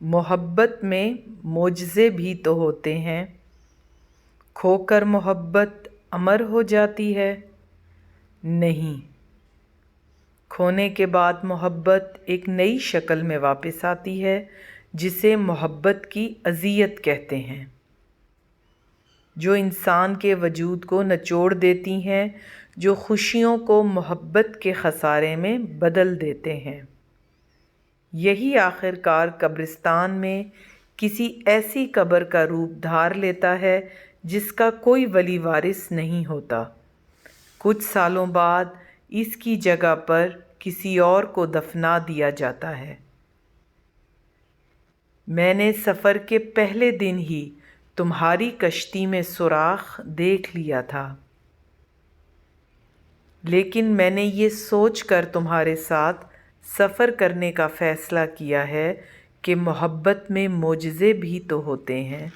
محبت میں معجزے بھی تو ہوتے ہیں، کھو کر محبت امر ہو جاتی ہے؟ نہیں، کھونے کے بعد محبت ایک نئی شکل میں واپس آتی ہے جسے محبت کی اذیت کہتے ہیں، جو انسان کے وجود کو نچوڑ دیتی ہیں، جو خوشیوں کو محبت کے خسارے میں بدل دیتے ہیں۔ یہی آخر کار قبرستان میں کسی ایسی قبر کا روپ دھار لیتا ہے جس کا کوئی ولی وارث نہیں ہوتا۔ کچھ سالوں بعد اس کی جگہ پر کسی اور کو دفنا دیا جاتا ہے۔ میں نے سفر کے پہلے دن ہی تمہاری کشتی میں سوراخ دیکھ لیا تھا، لیکن میں نے یہ سوچ کر تمہارے ساتھ سفر کرنے کا فیصلہ کیا ہے کہ محبت میں معجزے بھی تو ہوتے ہیں۔